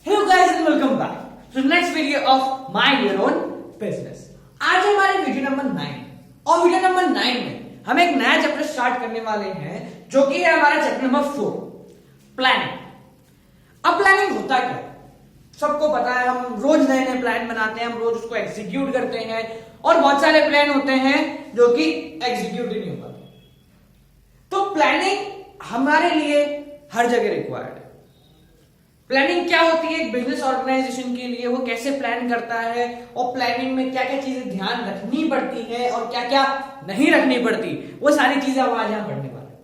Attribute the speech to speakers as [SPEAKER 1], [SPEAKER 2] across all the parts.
[SPEAKER 1] Hello guys and welcome back to the next video of Mind Your Own Business। आज हमारे video number 9 और video number 9 में हम एक नया चैप्टर स्टार्ट करने वाले हैं जो कि है हमारा चैप्टर नंबर 4 प्लानिंग। अब प्लानिंग होता क्या है सबको पता है, हम रोज नए नए प्लान बनाते हैं, हम रोज उसको एग्जीक्यूट करते हैं और बहुत सारे प्लान होते हैं जो कि एग्जीक्यूट ही नहीं हो पाते। तो प्लानिंग हमारे लिए हर जगह रिक्वायर्ड है। प्लानिंग क्या होती है एक बिजनेस ऑर्गेनाइजेशन के लिए, वो कैसे प्लान करता है और प्लानिंग में क्या क्या चीजें ध्यान रखनी पड़ती है और क्या क्या नहीं रखनी पड़ती, वो सारी चीजें हम आज यहां पढ़ने वाले हैं।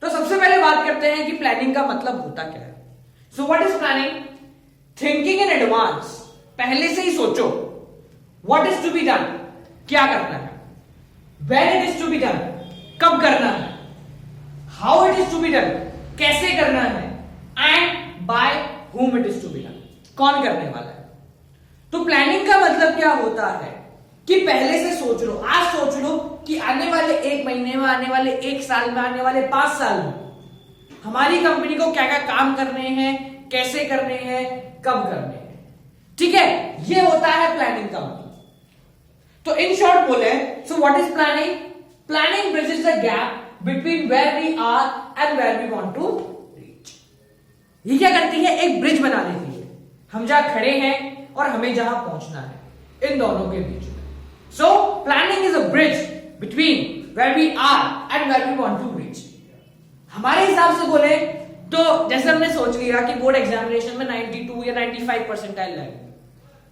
[SPEAKER 1] तो सबसे पहले बात करते हैं कि प्लानिंग का मतलब होता क्या है। So what is planning? Thinking in advance, पहले से ही सोचो what is to be done, क्या करना है, when it is to be done, कब करना है, how it is to be done, कैसे करना है, and by whom it is to be done, कौन करने वाला है। तो प्लानिंग का मतलब क्या होता है कि पहले से सोच लो, आज सोच लो कि आने वाले 1 महीने में, आने वाले 1 साल में, आने वाले 5 साल में हमारी कंपनी को क्या क्या काम करने हैं, कैसे करने हैं, कब करने हैं। ठीक है, ये होता है प्लानिंग का मतलब। तो इन शॉर्ट बोले, so what is planning? Planning bridges the gap between where we are and where we want to. ये क्या करती है? एक ब्रिज बना देती है, हम जहां खड़े हैं और हमें जहां पहुंचना है, इन दोनों के बीच में। So planning is a bridge between where we are and where we want to reach. हमारे हिसाब से बोले तो जैसे हमने सोच लिया कि बोर्ड एग्जामिनेशन में 92 या 95 परसेंटाइल लाएंगे,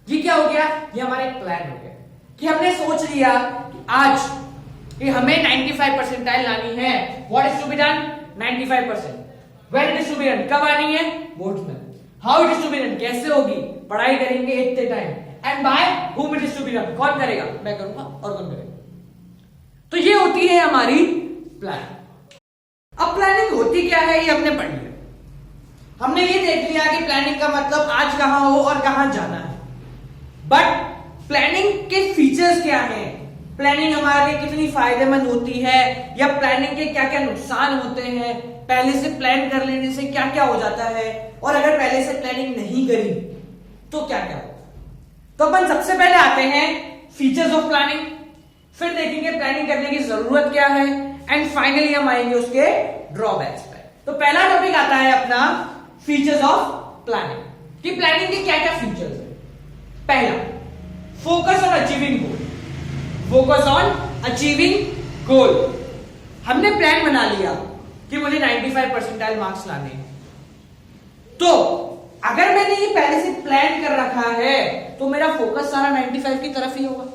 [SPEAKER 1] ये क्या हो गया? ये हमारा एक प्लान हो गया कि हमने सोच लिया कि आज कि हमें 95 परसेंटाइल लानी है। What is to be done? 95%। When it is to be done, कब आनी है? बोर्ड में। How it is to be done, कैसे होगी? पढ़ाई करेंगे इतने time. And by whom it is to be done, कौन करेगा? मैं करूंगा और कौन करेगा? तो ये होती है हमारी प्लान। अब प्लानिंग होती क्या है ये हमने पढ़ लिया। हमने ये देख लिया कि प्लानिंग का मतलब आज कहां हो और कहां जाना है। बट प्लानिंग के फीचर्स क्या हैं? प्लानिंग हमारे लिए कितनी फायदेमंद होती है या प्लानिंग के क्या क्या नुकसान होते हैं, पहले से प्लान कर लेने से क्या क्या हो जाता है, और अगर पहले से प्लानिंग नहीं करी तो क्या क्या होता है। तो अपन सबसे पहले आते हैं फीचर्स ऑफ प्लानिंग, फिर देखेंगे प्लानिंग करने की जरूरत क्या है, एंड फाइनली हम आएंगे उसके ड्रॉबैक्स पे। तो पहला टॉपिक आता है अपना फीचर्स ऑफ प्लानिंग, कि प्लानिंग के क्या क्या फीचर्स है। पहला, focus on achieving goal. Focus on achieving goal. हमने प्लान बना लिया कि मुझे 95 परसेंटाइल मार्क्स लाने हैं, तो अगर मैंने ये पहले से प्लान कर रखा है तो मेरा फोकस सारा 95 की तरफ ही होगा।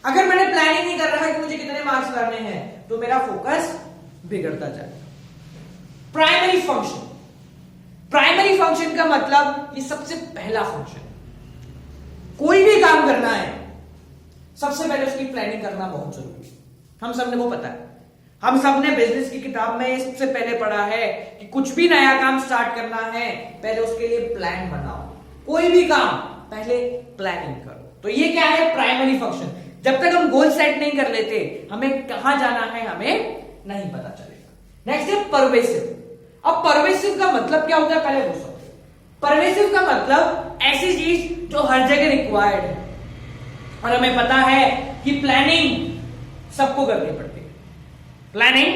[SPEAKER 1] अगर मैंने प्लान ही नहीं कर रखा कि मुझे कितने मार्क्स लाने हैं तो मेरा फोकस बिगड़ता जाएगा। Primary function. प्राइमरी फंक्शन का मतलब ये सबसे पहला फंक्शन। कोई भी काम करना है सबसे पहले उसकी प्लानिंग करना बहुत जरूरी है। हम सबने वो पता है, हम सबने बिजनेस की किताब में सबसे पहले पढ़ा है कि कुछ भी नया काम स्टार्ट करना है पहले उसके लिए प्लान बनाओ। कोई भी काम पहले प्लानिंग करो। तो ये क्या है? Primary function. जब तक हम गोल सेट नहीं कर लेते हमें कहां जाना है हमें नहीं पता चलेगा। नेक्स्ट है परवेसिव। अब परवेसिव का मतलब क्या होता है पहले वो समझो। परवेसिव का मतलब ऐसी चीज जो हर जगह रिक्वायर्ड है और हमें पता है कि प्लानिंग सबको करनी पड़ती है। प्लानिंग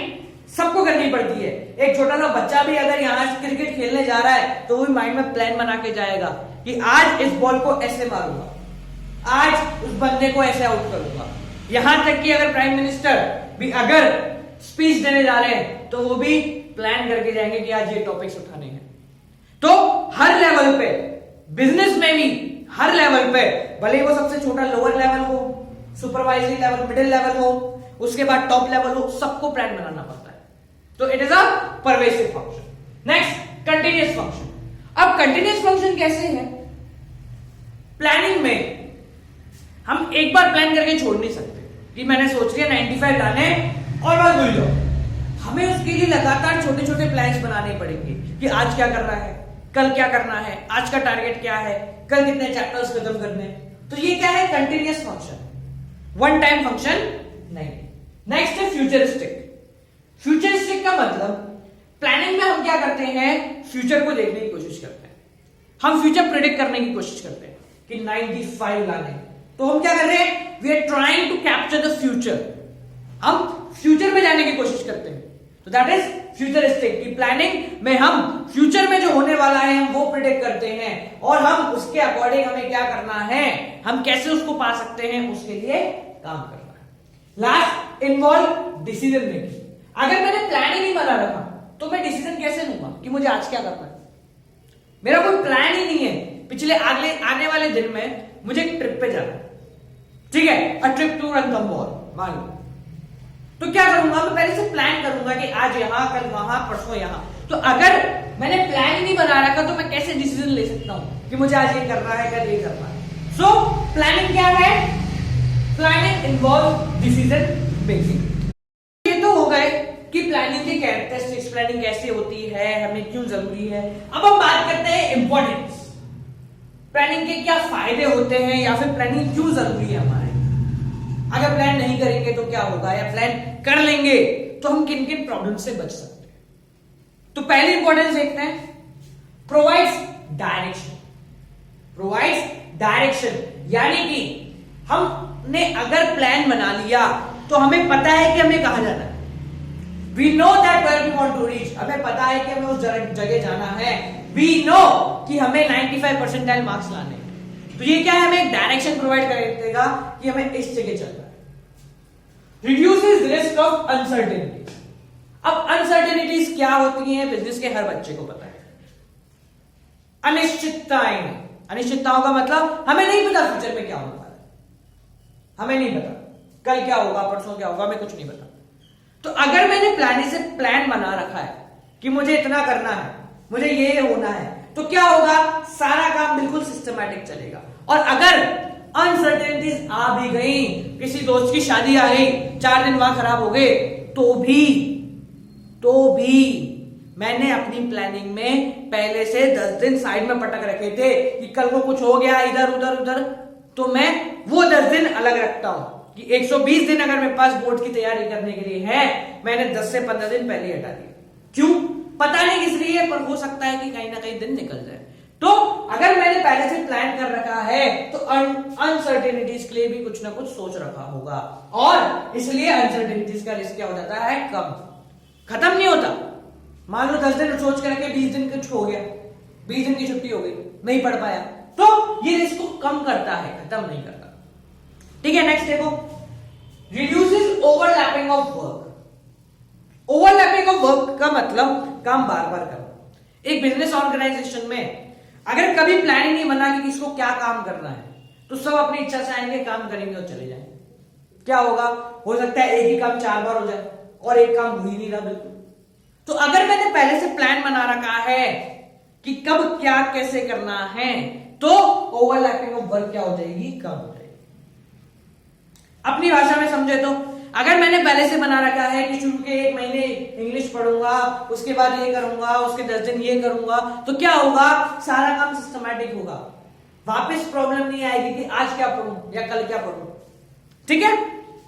[SPEAKER 1] सबको करनी पड़ती है। एक छोटा सा बच्चा भी अगर यहां से क्रिकेट खेलने जा रहा है तो वो भी माइंड में प्लान बना के जाएगा कि आज इस बॉल को ऐसे मारूंगा, आज उस बंदे को ऐसे आउट करूंगा। यहां तक कि अगर प्राइम मिनिस्टर भी अगर स्पीच देने जा रहे हैं तो वो भी प्लान करके जाएंगे कि आज ये टॉपिक्स उठाने हैं। तो हर लेवल पे, बिजनेस में भी हर लेवल पे, भले वो सबसे छोटा लोअर लेवल हो, सुपरवाइजरी लेवल, मिडिल लेवल हो, उसके बाद टॉप लेवल हो, सबको प्लान बनाना पड़ता है। तो it is a pervasive function. Next, continuous function. अब कंटिन्यूअस फंक्शन कैसे है? प्लानिंग में हम एक बार प्लान करके छोड़ नहीं सकते कि मैंने सोच लिया 95 लाने और बस भूल जाओ। हमें उसके लिए लगातार छोटे छोटे प्लान्स बनाने पड़ेंगे कि आज क्या करना है, कल क्या करना है, आज का टारगेट क्या है, कल कितने चैप्टर्स खत्म करने। तो ये क्या है? Continuous function, one time function नहीं। नेक्स्ट है फ्यूचरिस्टिक। फ्यूचरिस्टिक का मतलब प्लानिंग में हम क्या करते हैं? फ्यूचर को देखने की कोशिश करते हैं। हम फ्यूचर प्रेडिक्ट करने की कोशिश करते हैं कि 95 लाने, तो हम क्या कर रहे हैं, we are trying to capture the future, हम फ्यूचर में जाने की कोशिश करते हैं। तो दैट इज फ्यूचरिस्टिक की प्लानिंग में हम फ्यूचर में जो होने वाला है हम वो प्रिडिक्ट करते हैं और हम उसके अकॉर्डिंग हमें क्या करना है, हम कैसे उसको पा सकते हैं उसके लिए काम करना है। Last, involve decision making. अगर मैंने प्लान ही नहीं बना रखा तो मैं डिसीजन कैसे लूंगा कि मुझे आज क्या करना है, मेरा कोई प्लान ही नहीं है। पिछले अगले आने वाले दिन में मुझे एक ट्रिप पे जाना है, ठीक है, अ ट्रिप टू रणथंभौर मान लो, तो क्या करूंगा, मैं पहले से प्लान करूंगा कि आज यहां, कल वहां, परसों यहां। तो अगर मैंने प्लान ही नहीं बना रखा तो मैं कैसे डिसीजन ले सकता हूं कि मुझे आज ये करना है, कल ये करना है। सो प्लानिंग क्या है, प्लानिंग इन्वॉल्व डिसीजन मेकिंग। ये तो हो गए कि प्लानिंग के कैरेक्टरिस्टिक्स, प्लानिंग कैसे होती है, हमें क्यों जरूरी है। अब हम बात करते हैं इंपॉर्टेंस, प्लानिंग के क्या फायदे होते हैं या फिर प्लानिंग क्यों जरूरी है हमारे। अगर प्लान नहीं करेंगे तो क्या होगा, या प्लान कर लेंगे तो हम किन किन प्रॉब्लम से बच सकते हैं। तो पहली इंपॉर्टेंस देखते हैं, प्रोवाइड्स डायरेक्शन। प्रोवाइड्स डायरेक्शन यानी कि हमने अगर प्लान बना लिया तो हमें पता है कि हमें कहां जाना है। We know that where we want to reach, हमें पता है कि हमें उस जगह जाना है। We know कि हमें 95 परसेंटाइल मार्क्स लाने हैं। तो ये क्या है, हमें एक डायरेक्शन प्रोवाइड कर देगा कि हमें इस जगह चलना है। Reduces risk of uncertainty। अब अनसर्टेनिटीज क्या होती हैं, बिजनेस के हर बच्चे को पता है। अनिश्चितताएं, अनिश्चितताओं का मतलब हमें नहीं पता फ्यूचर में क्या होने वाला है, हमें नहीं पता कल क्या होगा, परसों क्या होगा, हमें कुछ नहीं पता। तो अगर मैंने प्लानिंग से प्लान बना रखा है कि मुझे इतना करना है, मुझे ये होना है, तो क्या होगा, सारा काम बिल्कुल सिस्टमैटिक चलेगा। और अगर अनसर्टेनिटीज आ भी गई, किसी दोस्त की शादी आ गई, 4 दिन वहां खराब हो गए, तो भी मैंने अपनी प्लानिंग में पहले से 10 दिन साइड में पटक रखे थे कि कल को कुछ हो गया इधर उधर उधर, तो मैं वो 10 दिन अलग रखता हूं कि 120 दिन अगर मेरे पास बोर्ड की तैयारी करने के लिए है, मैंने 10 से 15 दिन पहले हटा दिए। क्यों, पता नहीं किस लिए, पर हो सकता है कि कहीं ना कहीं दिन निकल जाए। तो अगर मैंने पहले से प्लान कर रखा है तो अनसर्टेनिटीज के लिए भी कुछ ना कुछ सोच रखा होगा, और इसलिए अनसर्टेनिटीज का रिस्क क्या हो जाता है, कम, खत्म नहीं होता। मान लो 10 दिन सोच करके 20 दिन कुछ हो गया, 20 दिन की छुट्टी हो गई, नहीं पढ़ पाया, तो ये रिस्क को कम करता है, खत्म नहीं करता। ठीक है, नेक्स्ट देखो, reduces overlapping of work. Overlapping of work का मतलब काम बार बार करना। एक बिजनेस ऑर्गेनाइजेशन में अगर कभी प्लान ही नहीं बना कि किसको क्या काम करना है, तो सब अपनी इच्छा से आएंगे, काम करेंगे और चले जाएंगे। क्या होगा, हो सकता है एक ही काम 4 बार हो जाए और एक काम हो ही नहीं रहा बिल्कुल। तो अगर मैंने पहले से प्लान बना रखा है कि कब क्या कैसे करना है, तो ओवरलैपिंग ऑफ वर्क क्या हो जाएगी, कम हो जाएगी। अपनी भाषा में समझे तो अगर मैंने पहले से बना रखा है कि शुरू के 1 महीने इंग्लिश पढ़ूंगा, उसके बाद ये करूंगा, उसके 10 दिन ये करूंगा, तो क्या होगा, सारा काम सिस्टमैटिक होगा, वापस प्रॉब्लम नहीं आएगी कि आज क्या पढ़ूं या कल क्या पढ़ूं। ठीक है,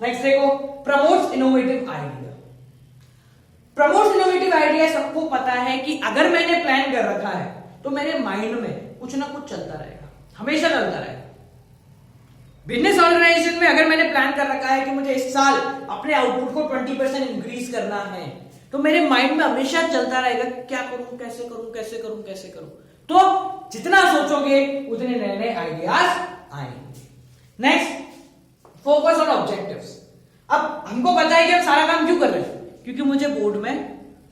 [SPEAKER 1] नेक्स्ट देखो, promotes innovative idea. Promotes innovative idea सबको पता है कि अगर मैंने प्लान कर रखा है तो मेरे माइंड में कुछ ना कुछ चलता रहेगा, हमेशा चलता रहेगा। बिजनेस ऑर्गेनाइजेशन में अगर मैंने प्लान कर रखा है कि मुझे इस साल अपने आउटपुट को 20% इंक्रीज करना है, तो मेरे माइंड में हमेशा चलता रहेगा क्या करूं, कैसे करूं, कैसे करूं, कैसे करूं। तो जितना सोचोगे उतने नए नए आइडियाज आएंगे। Next, focus on objectives. अब हमको पता है कि हम सारा काम क्यों कर रहे हैं, क्योंकि मुझे बोर्ड में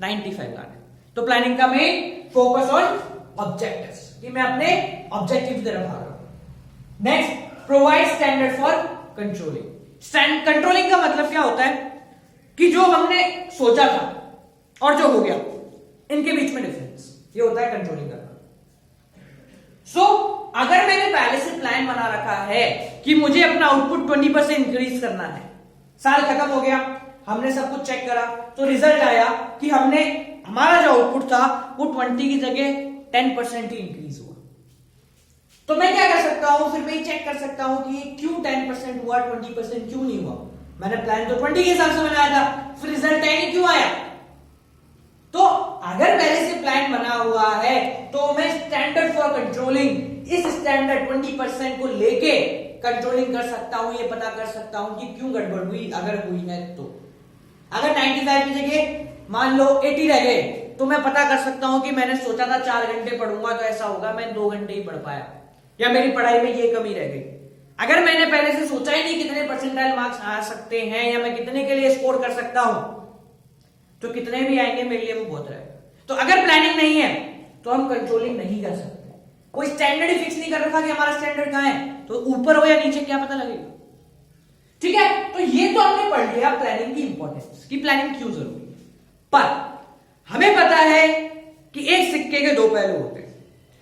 [SPEAKER 1] 95 लाना है। तो प्लानिंग का मेन फोकस ऑन ऑब्जेक्टिव्स, कि मैं अपने ऑब्जेक्टिव की तरफ भाग रहा हूं। Next, provide standard for controlling. Controlling का मतलब क्या होता है कि जो हमने सोचा था और जो हो गया, इनके बीच में डिफरेंस, ये होता है कंट्रोलिंग करना। सो अगर मैंने पहले से प्लान बना रखा है कि मुझे अपना आउटपुट 20% इंक्रीज करना है, साल खत्म हो गया, हमने सब कुछ चेक करा, तो रिजल्ट आया कि हमारा जो आउटपुट था वो 20 की जगह 10% ही इंक्रीज हुआ। तो मैं क्या कर सकता हूं, फिर मैं चेक कर सकता हूं कि क्यों 10% हुआ, 20% क्यों नहीं हुआ। मैंने प्लान तो 20 के हिसाब से बनाया था, फिर रिजल्ट 10 क्यों आया। तो अगर पहले से प्लान बना हुआ है तो मैं स्टैंडर्ड फॉर और कंट्रोलिंग इस स्टैंडर्ड 20% को लेके कंट्रोलिंग कर सकता हूं, ये पता कर सकता हूं कि क्यों गड़बड़ हुई, अगर हुई है तो। अगर 95 की जगह मान लो 80 रह गए तो मैं पता कर सकता हूं कि मैंने सोचा था 4 घंटे पढ़ूंगा तो ऐसा होगा मैं 2 घंटे ही पढ़ पाया, या मेरी पढ़ाई में ये कमी रह गई। अगर मैंने पहले से सोचा ही नहीं कितने परसेंटाइल मार्क्स आ सकते हैं या मैं कितने के लिए स्कोर कर सकता हूं, तो कितने भी आएंगे मेरे लिए वो बहुत रहेगा। तो अगर प्लानिंग नहीं है तो हम कंट्रोलिंग नहीं कर सकते। कोई स्टैंडर्ड ही फिक्स नहीं कर रखा कि हमारा स्टैंडर्ड कहां है, तो ऊपर हो या नीचे क्या पता लगेगा। ठीक है, तो ये तो हमने पढ़ लिया प्लानिंग की इंपॉर्टेंस, की प्लानिंग क्यों जरूरी है। पर हमें पता है कि एक सिक्के के 2 पहलू होते हैं,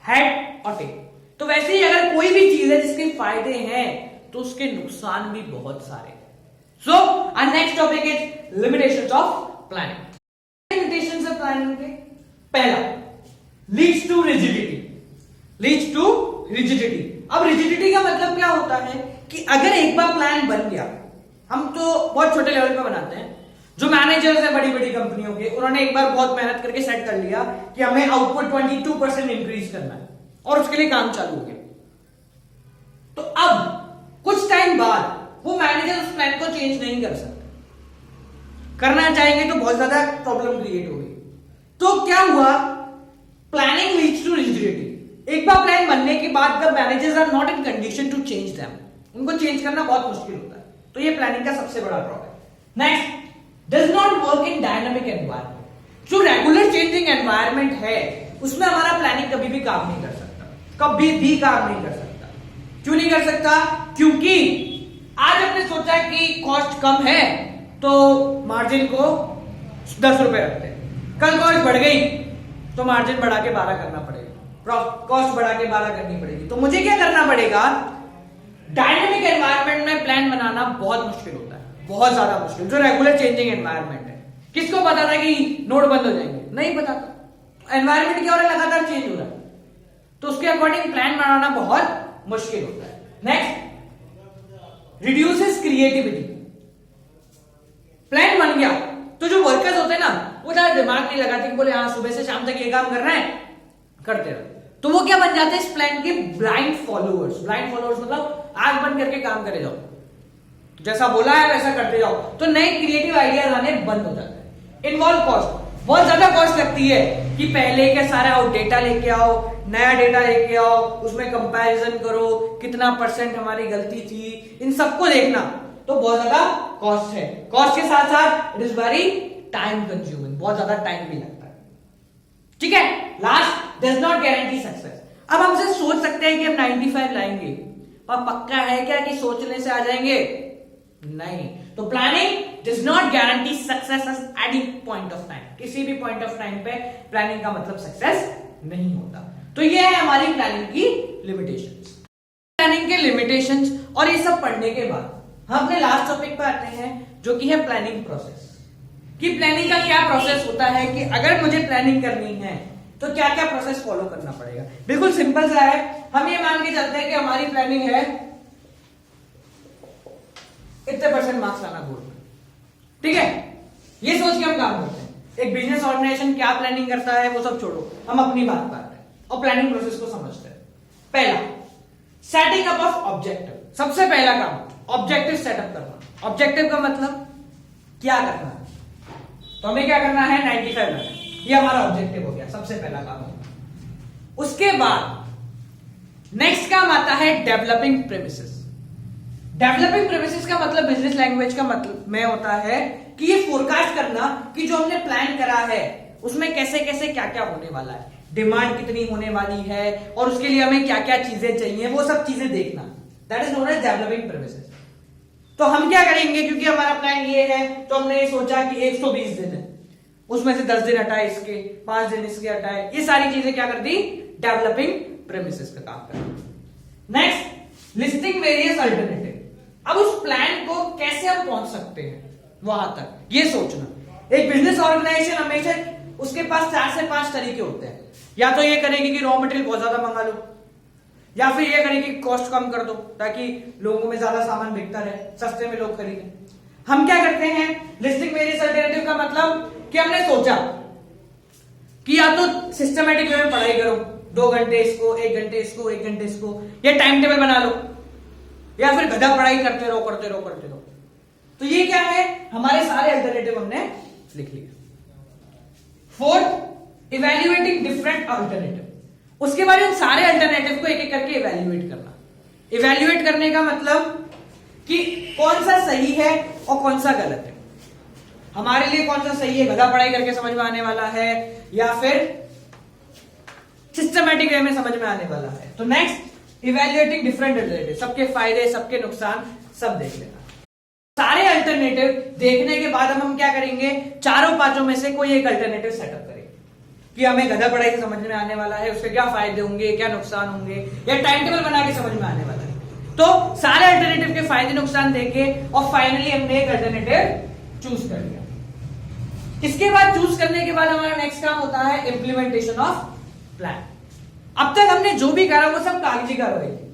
[SPEAKER 1] हेड और टेल। तो वैसे ही अगर कोई भी चीज है जिसके फायदे हैं तो उसके नुकसान भी बहुत सारे हैं। So our next topic is limitations of planning. Limitations of planning के पहला, leads to rigidity. Leads to rigidity. अब रिजिडिटी का मतलब क्या होता है कि अगर एक बार प्लान बन गया, हम तो बहुत छोटे लेवल पे बनाते हैं, जो मैनेजर्स है बड़ी बड़ी कंपनियों के, उन्होंने एक बार बहुत मेहनत करके सेट कर लिया कि हमें आउटपुट 22% इंक्रीज करना है और उसके लिए काम चालू हो गया। तो अब कुछ टाइम बाद वो मैनेजर उस प्लान को चेंज नहीं कर सकते, करना चाहेंगे तो बहुत ज्यादा प्रॉब्लम क्रिएट होगी। तो क्या हुआ, प्लानिंग लीड्स टू रिजिडिटी। एक बार प्लान बनने के बाद the managers are not in condition to change them, उनको चेंज करना बहुत मुश्किल होता है। तो ये प्लानिंग का सबसे बड़ा drawback. Next, does not work in dynamic environment. जो रेगुलर चेंजिंग एनवायरनमेंट है उसमें हमारा प्लानिंग कभी भी काम नहीं कर सकता, कभी भी काम नहीं कर सकता। क्यों नहीं कर सकता? क्योंकि आज हमने सोचा कि कॉस्ट कम है तो मार्जिन को 10 रुपए रखते हैं, कल कॉस्ट बढ़ गई तो मार्जिन बढ़ा के 12 करना पड़ेगा, कॉस्ट बढ़ा के 12 करनी पड़ेगी। तो मुझे क्या करना पड़ेगा, डायनेमिक एनवायरनमेंट में प्लान बनाना बहुत मुश्किल होता है, बहुत ज्यादा मुश्किल। जो रेगुलर चेंजिंग एनवायरनमेंट है, किसको पता था कि नोट बंद हो जाएंगे? नहीं पता था। एनवायरनमेंट क्या हो रहा है, लगातार चेंज हो रहा है, तो उसके अकॉर्डिंग प्लान बनाना बहुत मुश्किल होता है। Next, reduces creativity. प्लान बन गया तो जो वर्कर्स होते हैं ना, वो ज्यादा दिमाग नहीं लगाते, बोले हाँ सुबह से शाम तक ये काम करना है, करते रहो। तो वो क्या बन जाते हैं, इस प्लान के ब्लाइंड फॉलोअर्स। ब्लाइंड फॉलोअर्स मतलब आंख बंद करके काम करे जाओ, जैसा बोला है वैसा करते जाओ, तो नए क्रिएटिव आइडियाज आने बंद हो जाते हैं। इन्वॉल्व कॉस्ट, बहुत ज्यादा कॉस्ट लगती है कि पहले के सारा डेटा लेके आओ, नया डेटा लेके आओ, उसमें कंपैरिजन करो, कितना % हमारी गलती थी, इन सबको देखना, तो बहुत ज्यादा कॉस्ट है। कॉस्ट के साथ साथ it is very time consuming, बहुत ज्यादा टाइम भी लगता है। ठीक है, last, does not guarantee success. अब हमसे सोच सकते हैं कि हम 95 लाएंगे, पर पक्का है क्या कि सोचने से आ जाएंगे? नहीं। तो planning does not guarantee success at any point of time. किसी भी पॉइंट ऑफ टाइम पे प्लानिंग का मतलब सक्सेस नहीं होता। तो ये है हमारी प्लानिंग की लिमिटेशंस। प्लानिंग के लिमिटेशंस और ये सब पढ़ने के बाद हम अपने लास्ट टॉपिक पे आते हैं, जो कि है प्लानिंग प्रोसेस। कि प्लानिंग का क्या प्रोसेस होता है, कि अगर मुझे प्लानिंग करनी है तो क्या क्या प्रोसेस फॉलो करना पड़ेगा। बिल्कुल सिंपल सा है, हम ये मान के चलते हैं कि हमारी प्लानिंग है इतने % मार्क्स लाना बोर्ड में, ठीक है, ये सोच के हम काम करते हैं। एक बिजनेस ऑर्गेनाइजेशन क्या प्लानिंग करता है वो सब छोड़ो, हम अपनी बात कर रहे हैं और प्लानिंग प्रोसेस को समझते हैं। पहला, सेटिंग अप ऑफ ऑब्जेक्टिव। सबसे पहला काम ऑब्जेक्टिव सेटअप करना। ऑब्जेक्टिव का मतलब क्या करना है, तो हमें क्या करना है, 95 लाना है, ये हमारा ऑब्जेक्टिव हो गया, सबसे पहला काम होगा। उसके बाद नेक्स्ट काम आता है डेवलपिंग प्रेमिसेस। डेवलपिंग प्रेमिसेस का मतलब बिजनेस लैंग्वेज का मतलब में होता है कि ये फोरकास्ट करना कि जो हमने प्लान करा है उसमें कैसे कैसे क्या क्या होने वाला है, डिमांड कितनी होने वाली है और उसके लिए हमें क्या क्या चीजें चाहिए, वो सब चीजें देखना। That is known as developing premises. तो हम क्या करेंगे, क्योंकि हमारा प्लान ये है तो हमने ये सोचा कि 120 दिन है, उसमें से 10 दिन हटाए इसके, 5 दिन इसके हटाए, ये सारी चीजें क्या कर दी, डेवलपिंग प्रेमिसेस का काम कर। Next, listing various alternative. अब उस प्लान को कैसे हम पहुंच सकते हैं वहां तक, ये सोचना। एक बिजनेस ऑर्गेनाइजेशन हमेशा उसके पास 4 से 5 तरीके होते हैं। या तो ये करेगी कि रॉ मटेरियल बहुत ज्यादा मंगा लो, या फिर ये करेगी कॉस्ट कम कर दो ताकि लोगों में ज्यादा सामान बिकता रहे, सस्ते में लोग खरीदें। हम क्या करते हैं, लिस्टिंग वेरियस अल्टरनेटिव का मतलब कि हमने सोचा कि या तो सिस्टमैटिक वे में पढ़ाई करो, 2 घंटे इसको, 1 घंटे इसको, 1 घंटे इसको, ये टाइम टेबल बना लो, या फिर गधा पढ़ाई करते रहो करते रहो करते रहो। तो ये क्या है, हमारे सारे अल्टरनेटिव हमने लिख लिए। Fourth, evaluating different alternative. उसके बाद उन सारे अल्टरनेटिव को एक एक करके इवेल्युएट करना। इवेल्युएट करने का मतलब कि कौन सा सही है और कौन सा गलत है। हमारे लिए कौन सा सही है, गधा पढ़ाई करके समझ में आने वाला है या फिर सिस्टमैटिक वे में समझ में आने वाला है। तो नेक्स्ट, इवेल्युएटिंग डिफरेंट अल्टरनेटिव, सबके फायदे सबके नुकसान सब देख लेना। सारे अल्टरनेटिव देखने के बाद हम क्या करेंगे, चारों पांचों में से कोई एक अल्टरनेटिव सेटअप करेंगे कि हमें गधा पढ़ाई से समझ में आने वाला है, उसके क्या फायदे होंगे, क्या नुकसान होंगे, या टाइम टेबल बना के समझ में आने वाला है। तो सारे अल्टरनेटिव के फायदे नुकसान देखे और फाइनली हमने एक अल्टरनेटिव चूज कर लिया। इसके बाद चूज करने के बाद हमारा नेक्स्ट काम होता है इंप्लीमेंटेशन ऑफ प्लान। अब तक हमने जो भी करा वो सब कागजी कार्रवाई थी,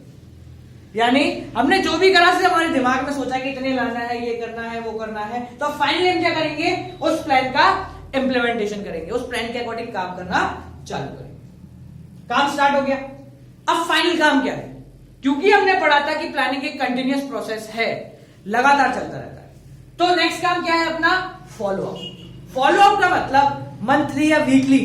[SPEAKER 1] यानी हमने जो भी करा सिर्फ हमारे दिमाग में सोचा कि इतने लाना है, ये करना है, वो करना है। तो फाइनली हम क्या करेंगे, उस प्लान का इंप्लीमेंटेशन करेंगे, उस प्लान के अकॉर्डिंग काम करना चालू करेंगे। काम स्टार्ट हो गया। अब फाइनल काम क्या है, क्योंकि हमने पढ़ा था कि प्लानिंग एक कंटिन्यूअस प्रोसेस है, लगातार चलता रहता है। तो नेक्स्ट काम क्या है अपना, फॉलो अप। फॉलो अप का मतलब मंथली या वीकली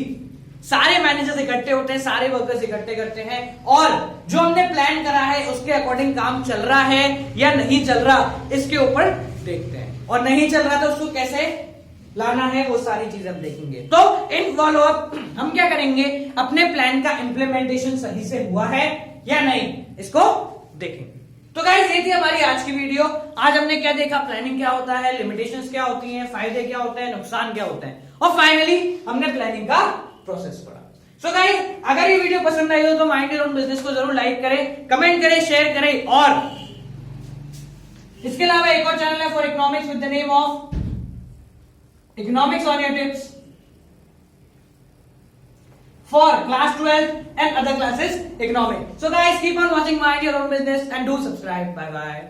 [SPEAKER 1] सारे मैनेजर्स इकट्ठे होते हैं, सारे वर्कर्स इकट्ठे करते हैं और जो हमने प्लान करा है उसके अकॉर्डिंग काम चल रहा है या नहीं चल रहा, इसके ऊपर देखते हैं। और नहीं चल रहा तो उसको कैसे लाना है, वो सारी चीजें हम देखेंगे। तो इन फॉलो अप हम क्या करेंगे, अपने प्लान का इंप्लीमेंटेशन सही से हुआ है या नहीं, इसको देखेंगे। तो गाइस ये थी हमारी आज की वीडियो। आज हमने क्या देखा, प्लानिंग क्या होता है, लिमिटेशंस क्या होती हैं, फायदे क्या होते हैं, नुकसान क्या होते हैं, और फाइनली हमने प्लानिंग का प्रोसेस पढ़ा। सो गाइस अगर ये वीडियो पसंद आई हो तो माइंड योर ओन बिजनेस को जरूर लाइक करें, कमेंट करें, शेयर करें। और इसके अलावा एक और चैनल है for economics with the name of economics on your tips for class 12 and other classes economics. So guys, keep on watching Mind Your Own Business and do subscribe. Bye bye.